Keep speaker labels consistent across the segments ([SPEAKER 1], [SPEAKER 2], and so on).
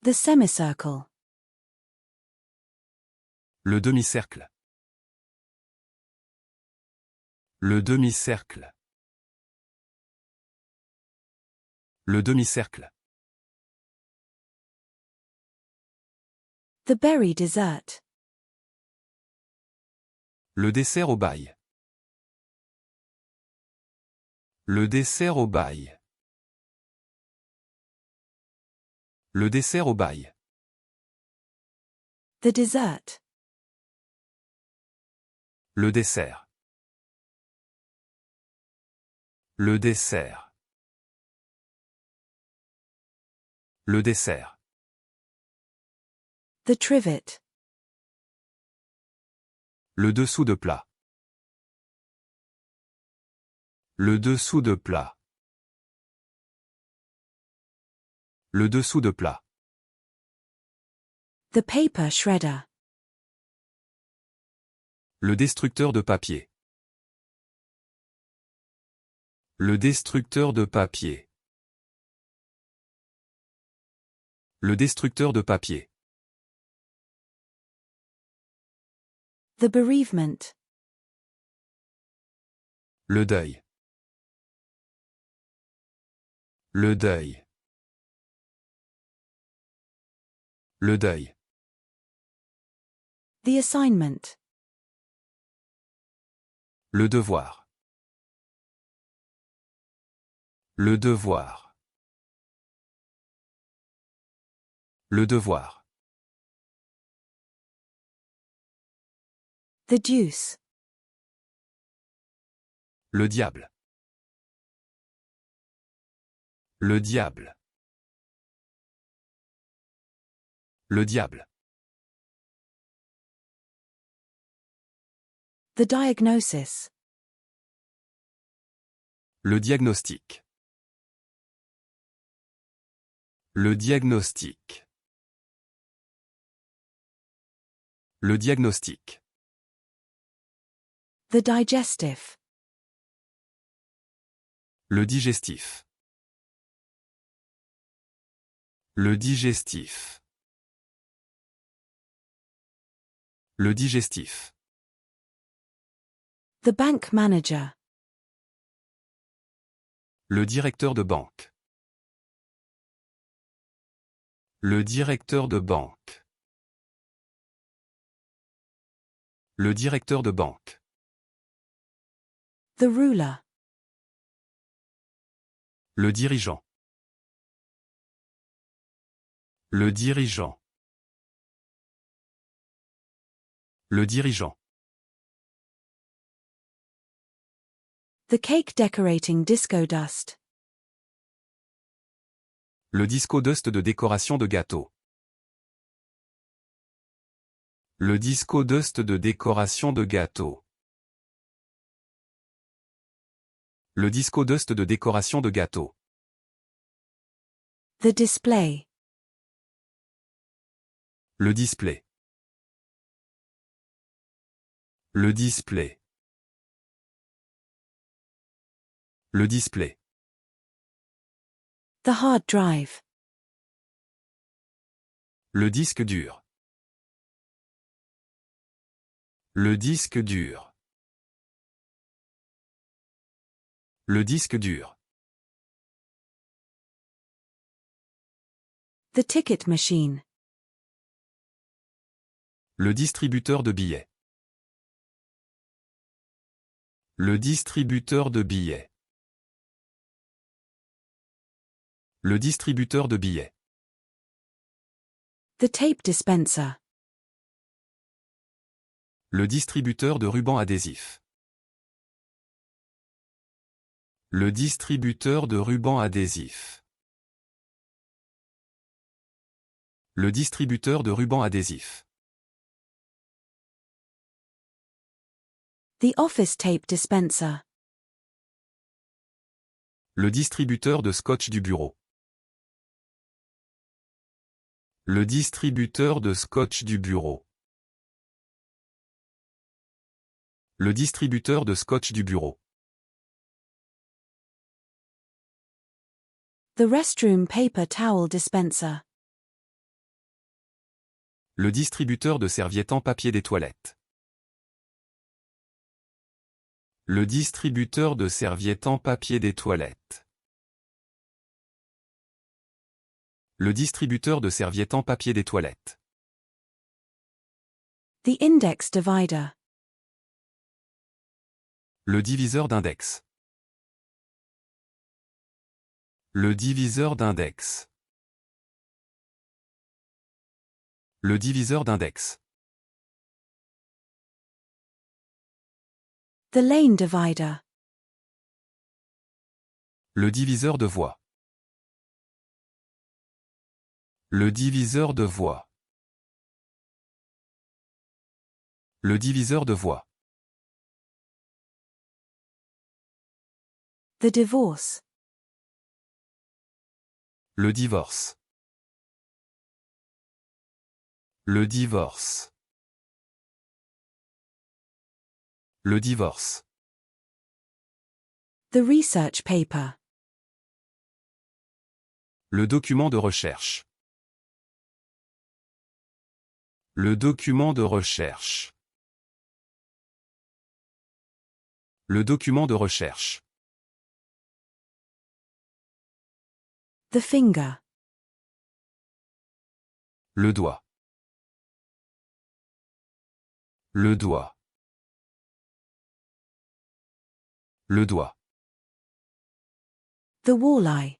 [SPEAKER 1] The semicircle.
[SPEAKER 2] Le demi-cercle. Le demi-cercle. Le demi-cercle.
[SPEAKER 1] The berry dessert.
[SPEAKER 2] Le dessert au bail. Le dessert au bail. Le dessert au bail.
[SPEAKER 1] The dessert.
[SPEAKER 2] Le dessert. Le dessert. Le dessert.
[SPEAKER 1] The trivet.
[SPEAKER 2] Le dessous de plat. Le dessous de plat. Le dessous de plat.
[SPEAKER 1] The paper shredder.
[SPEAKER 2] Le destructeur de papier. Le destructeur de papier. Le destructeur de papier.
[SPEAKER 1] The bereavement.
[SPEAKER 2] Le deuil. Le deuil. Le deuil.
[SPEAKER 1] The assignment.
[SPEAKER 2] Le devoir. Le devoir. Le devoir.
[SPEAKER 1] The deuce.
[SPEAKER 2] Le diable. Le diable. Le diable.
[SPEAKER 1] The diagnosis.
[SPEAKER 2] Le diagnostic. Le diagnostic. Le diagnostic.
[SPEAKER 1] The digestive.
[SPEAKER 2] Le digestif. Le digestif. Le digestif.
[SPEAKER 1] The bank manager.
[SPEAKER 2] Le directeur de banque. Le directeur de banque. Le directeur de banque.
[SPEAKER 1] The ruler.
[SPEAKER 2] Le dirigeant. Le dirigeant. Le dirigeant.
[SPEAKER 1] The cake decorating disco dust.
[SPEAKER 2] Le disco dust de décoration de gâteau. Le disco dust de décoration de gâteau. Le disco dust de décoration de gâteau.
[SPEAKER 1] The display.
[SPEAKER 2] Le display. Le display. Le display.
[SPEAKER 1] The hard drive.
[SPEAKER 2] Le disque dur. Le disque dur. Le disque dur.
[SPEAKER 1] The ticket machine.
[SPEAKER 2] Le distributeur de billets. Le distributeur de billets. Le distributeur de billets.
[SPEAKER 1] The tape dispenser.
[SPEAKER 2] Le distributeur de rubans adhésifs. Le distributeur de rubans adhésifs. Le distributeur de rubans adhésifs.
[SPEAKER 1] The office tape dispenser.
[SPEAKER 2] Le distributeur de scotch du bureau. Le distributeur de scotch du bureau. Le distributeur de scotch du bureau.
[SPEAKER 1] The restroom paper towel dispenser.
[SPEAKER 2] Le distributeur de serviettes en papier des toilettes. Le distributeur de serviettes en papier des toilettes. Le distributeur de serviettes en papier des toilettes.
[SPEAKER 1] The index divider.
[SPEAKER 2] Le diviseur d'index. Le diviseur d'index. Le diviseur d'index.
[SPEAKER 1] The lane divider.
[SPEAKER 2] Le diviseur de voie. Le diviseur de voie. Le diviseur de voie.
[SPEAKER 1] The divorce.
[SPEAKER 2] Le divorce. Le divorce. Le divorce.
[SPEAKER 1] The research paper.
[SPEAKER 2] Le document de recherche. Le document de recherche. Le document de recherche.
[SPEAKER 1] The finger.
[SPEAKER 2] Le doigt. Le doigt. Le doigt.
[SPEAKER 1] The walleye.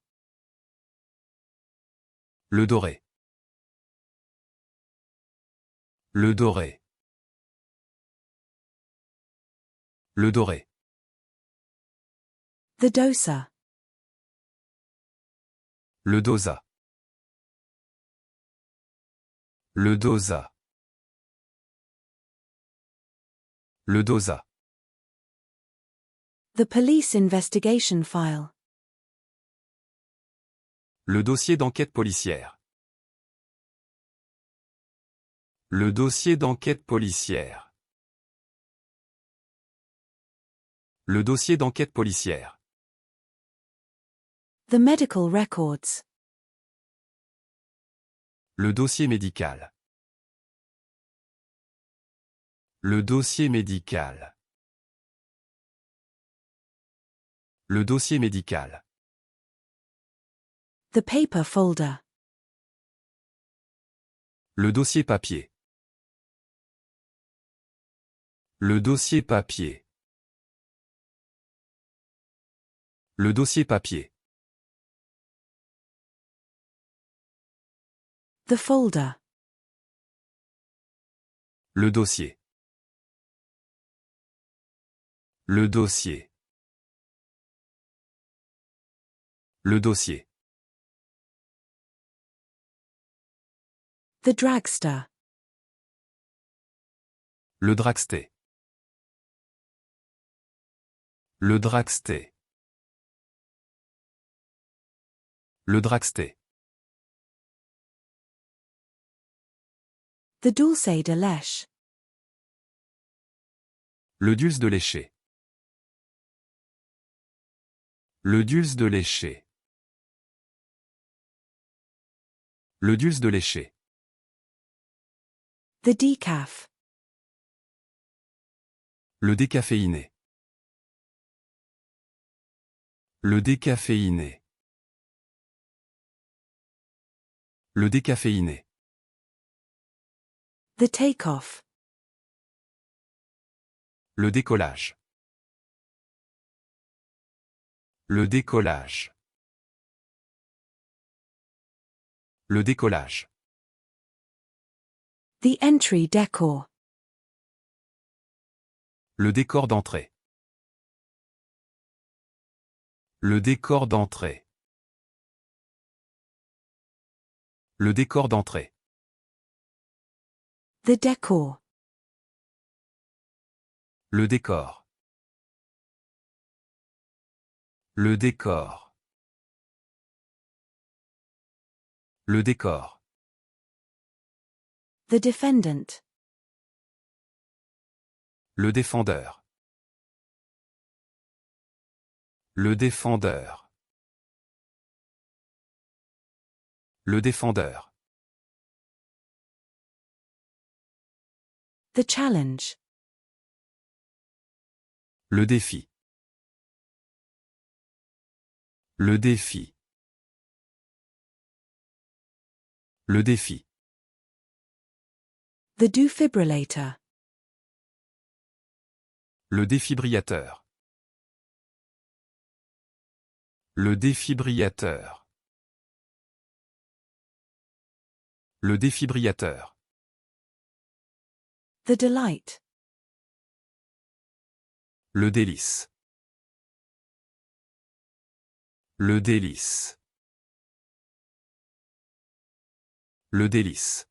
[SPEAKER 2] Le doré. Le doré. Le doré.
[SPEAKER 1] The dosa.
[SPEAKER 2] Le dosa. Le dosa. Le dosa.
[SPEAKER 1] The police investigation file.
[SPEAKER 2] Le dossier d'enquête policière. Le dossier d'enquête policière. Le dossier d'enquête policière.
[SPEAKER 1] The medical records.
[SPEAKER 2] Le dossier médical. Le dossier médical. Le dossier médical.
[SPEAKER 1] The paper folder.
[SPEAKER 2] Le dossier papier. Le dossier papier. Le dossier papier.
[SPEAKER 1] The folder.
[SPEAKER 2] Le dossier. Le dossier. Le dossier.
[SPEAKER 1] The dragster.
[SPEAKER 2] Le dragster. Le dragster. Le dragster.
[SPEAKER 1] The dulce de leche.
[SPEAKER 2] Le dulce de lécher. Le dulce de lécher. Le dulce de lécher.
[SPEAKER 1] The decaf.
[SPEAKER 2] Le décaféiné. Le décaféiné. Le décaféiné.
[SPEAKER 1] The takeoff.
[SPEAKER 2] Le décollage. Le décollage. Le décollage.
[SPEAKER 1] The entry decor.
[SPEAKER 2] Le décor d'entrée. Le décor d'entrée. Le décor d'entrée.
[SPEAKER 1] The decor.
[SPEAKER 2] Le décor. Le décor. Le décor.
[SPEAKER 1] The defendant.
[SPEAKER 2] Le défendeur. Le défendeur. Le défendeur.
[SPEAKER 1] The challenge.
[SPEAKER 2] Le défi. Le défi. Le défi.
[SPEAKER 1] The defibrillator.
[SPEAKER 2] Le défibrillateur. Le défibrillateur. Le défibrillateur.
[SPEAKER 1] The delight.
[SPEAKER 2] Le délice. Le délice. Le délice.